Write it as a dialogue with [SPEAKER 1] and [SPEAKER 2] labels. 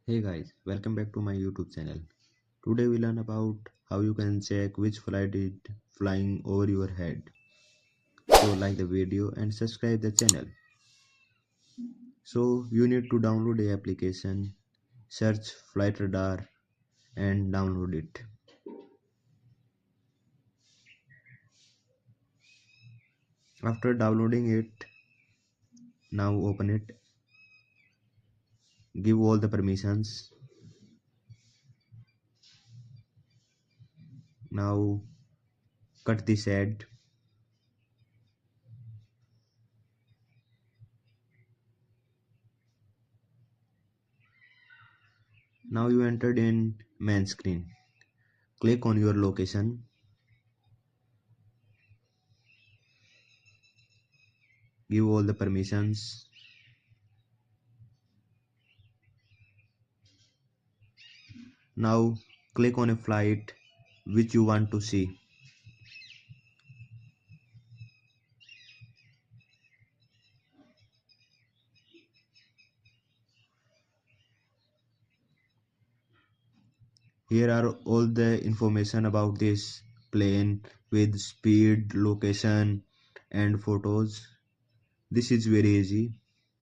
[SPEAKER 1] Hey guys, welcome back to my YouTube channel. Today we learn about how you can check which flight is flying over your head. So like the video and subscribe the channel. So you need to download the application, search Flight Radar and download it. After downloading it, now open it. Give all the permissions. Now cut this ad. Now you entered in main screen. Click on your location. Give all the permissions. Now click on a flight which you want to see. Here are all the information about this plane with speed, location and photos. This is very easy.